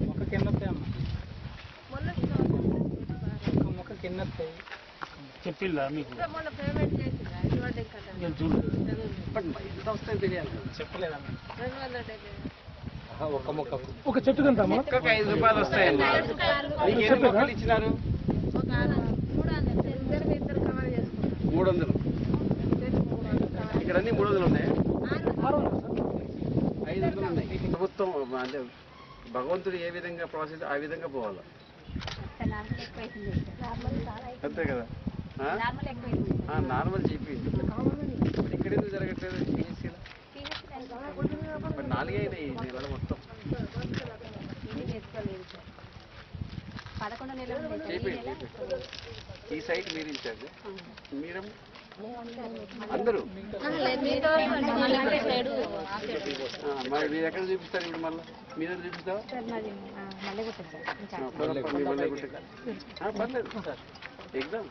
మొక్కకి ఎన్ని వస్తాయి అమ్మ? మొక్కకి ఎన్ని వస్తాయి చెప్పిల్లా మీకు? ఎంత వస్తాయి తెలియాలి, చెప్పలేదమ్మా. ఒక మొక్కకు ఒక చెట్టు కంటే మొక్కకు 5 రూపాయలు వస్తాయండి. మీకు ఎన్ని మొక్కలు ఇచ్చినారు? 300. ఇక్కడ అన్ని 300 ఉన్నాయి, 500 ఉన్నాయి. ప్రభుత్వం అంటే భగవంతుడు ఏ విధంగా ప్రాసెస్ ఆ విధంగా పోవాలి అంతే కదా. నార్మల్ చెప్పింది ఇక్కడ ఎందుకు జరగట్లేదు? పిహెచ్సీలో 4 అయినాయి దీనివల్ల మొత్తం చేయండి. ఈ సైట్ మీరు ఇన్ఛార్జ్ మీరం అందరూ మరి మీరు ఎక్కడ చూపిస్తారు? ఇప్పుడు మళ్ళీ మీరు చూపిస్తావా? పర్లేదు ఎగ్జామ్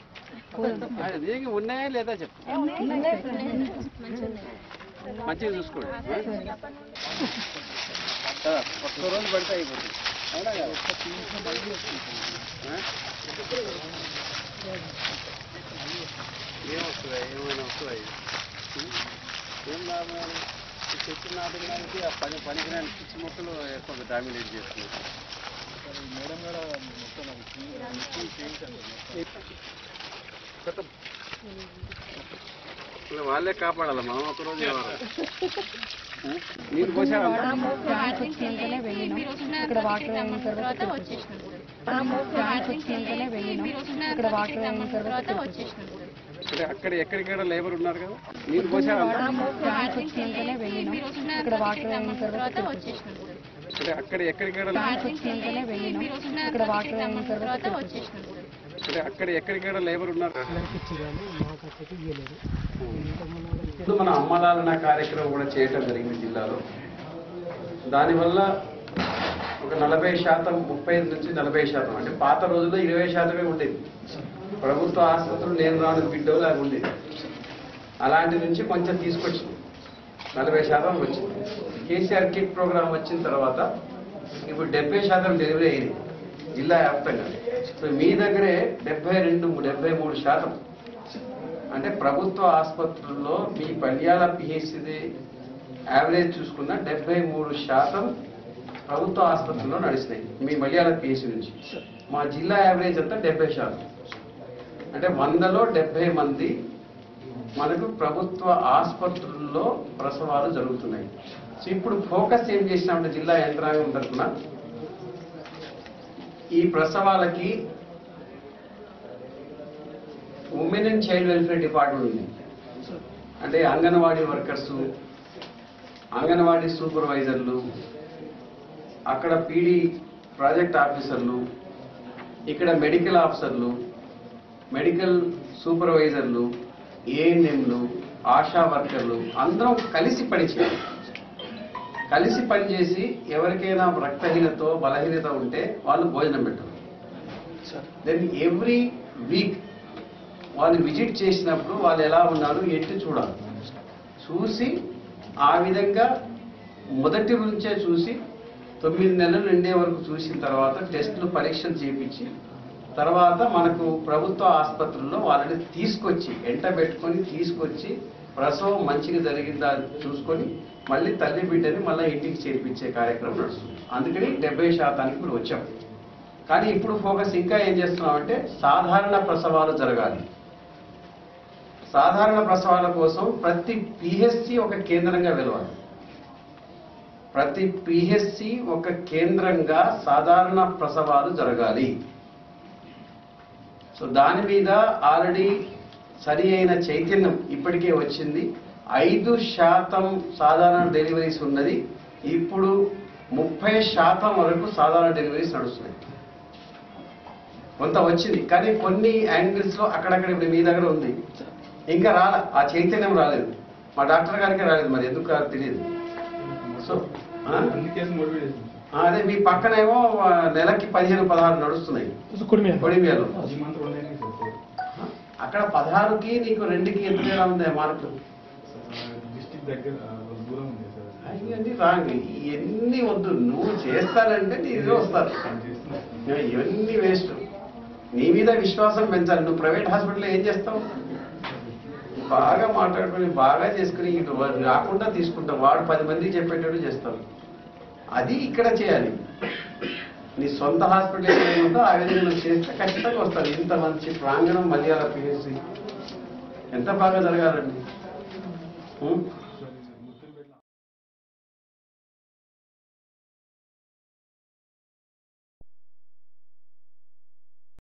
నిజంగా ఉన్నాయా లేదా చెప్పు, మంచిగా చూసుకోండి. ఒక్క రోజు పడితే అయిపోతుంది. అవునా కదా? ఏమొస్తుందా? ఏమైనా వస్తుందా? ఏం లాభం? చెట్టు నాటడానికి ఆ పనికిరాని పిచ్చి మొక్కలు ఎక్కువ డామినేట్ చేస్తున్నాయి. మేడం కూడా వాళ్ళే కాపాడాలి, మనం ఒకరోజు నీరు పోసారా? అక్కడ ఎక్కడికక్కడ లేబర్ ఉన్నారు కదా, నీరు పోసారా? అక్కడ ఎక్కడికక్కడ లేబర్ ఉన్నారు. మన అమ్మలాలన్న కార్యక్రమం కూడా చేయటం జరిగింది జిల్లాలో. దానివల్ల ఒక 40%, 35 నుంచి 40%, అంటే పాత రోజుల్లో 20% ఉండేది. ప్రభుత్వ ఆసుపత్రులు నేను రాను బిడ్డలు అవి ఉండేది. అలాంటి నుంచి కొంచెం తీసుకొచ్చి 40% వచ్చింది. కేసీఆర్ కిట్ ప్రోగ్రామ్ వచ్చిన తర్వాత ఇప్పుడు 70% డెలివరీ అయింది జిల్లా వ్యాప్తంగా. సో మీ దగ్గరే 73%. అంటే ప్రభుత్వ ఆసుపత్రుల్లో మీ పల్యాల పిహెచ్సి యావరేజ్ చూసుకున్న 73% ప్రభుత్వ ఆసుపత్రుల్లో నడుస్తున్నాయి మీ మల్యాల పిహెచ్సి నుంచి. మా జిల్లా యావరేజ్ అంతా 70%. అంటే 100లో 70 మంది మనకు ప్రభుత్వ ఆసుపత్రుల్లో ప్రసవాలు జరుగుతున్నాయి. సో ఇప్పుడు ఫోకస్ ఏం చేసినామంటే జిల్లా యంత్రాంగం తరఫున ఈ ప్రసవాలకి women and child welfare department ఉంది. అంటే అంగన్వాడీ వర్కర్సు, అంగన్వాడీ సూపర్వైజర్లు, అక్కడ పీడీ ప్రాజెక్ట్ ఆఫీసర్లు, ఇక్కడ మెడికల్ ఆఫీసర్లు, మెడికల్ సూపర్వైజర్లు, ఏఎన్ఎంలు, ఆశా వర్కర్లు అందరం కలిసి పనిచేసి ఎవరికైనా రక్తహీనత బలహీనత ఉంటే వాళ్ళు భోజనం పెట్టరు. దెన్ ఎవ్రీ వీక్ వాళ్ళు విజిట్ చేసినప్పుడు వాళ్ళు ఎలా ఉన్నారు ఏంటి చూడాలి. చూసి ఆ విధంగా మొదటి నుంచే చూసి 9 నెలలు నిండే వరకు చూసిన తర్వాత టెస్టులు పరీక్షలు చేయించి తర్వాత మనకు ప్రభుత్వ ఆసుపత్రుల్లో వాళ్ళని తీసుకొచ్చి ఎంటబెట్టుకొని తీసుకొచ్చి ప్రసవం మంచిగా జరిగిందా చూసుకొని మళ్ళీ తల్లి బిడ్డని మళ్ళీ ఇంటికి చేర్పించే కార్యక్రమం నడుస్తుంది. అందుకని 70% ఇప్పుడు వచ్చాం. కానీ ఇప్పుడు ఫోకస్ ఇంకా ఏం చేస్తున్నామంటే సాధారణ ప్రసవాలు జరగాలి. సాధారణ ప్రసవాల కోసం ప్రతి పిహెచ్సి ఒక కేంద్రంగా వెలవాలి. ప్రతి పిహెచ్సి ఒక కేంద్రంగా సాధారణ ప్రసవాలు జరగాలి. సో దాని మీద ఆల్రెడీ సరి అయిన చైతన్యం ఇప్పటికే వచ్చింది. 5% సాధారణ డెలివరీస్ ఉన్నది. ఇప్పుడు 30% వరకు సాధారణ డెలివరీస్ నడుస్తున్నాయి. కొంత వచ్చింది కానీ కొన్ని యాంగిల్స్లో అక్కడక్కడ ఇప్పుడు మీ దగ్గర ఉంది, ఇంకా రాలే, ఆ చైతన్యం రాలేదు. మా డాక్టర్ గారికి రాలేదు, మరి ఎందుకు తెలియదు. సో అదే మీ పక్కనేమో నెలకి 15-16 నడుస్తున్నాయి కొడిమియాలో. అక్కడ 16కి నీకు 2కి ఎంత తేడా ఉంది మార్కులు? ఇవన్నీ రాంగ్. ఇవన్నీ వద్దు. నువ్వు చేస్తానంటే నీ ఇదే వస్తారు. ఇవన్నీ వేస్ట్. నీ మీద విశ్వాసం పెంచాలి. నువ్వు ప్రైవేట్ హాస్పిటల్లో ఏం చేస్తావు? బాగా మాట్లాడుకొని బాగా చేసుకుని ఇటు రాకుండా తీసుకుంటావు. వాడు 10 మందికి చెప్పేటట్టు చేస్తావు. అది ఇక్కడ చేయాలి. నీ సొంత హాస్పిటల్ ఏముందో ఆ విధంగా నువ్వు చేస్తే ఖచ్చితంగా వస్తారు. ఇంత మంచి ప్రాంగణం మలయాళ పిహెచ్సి ఎంత బాగా జరగాలండి.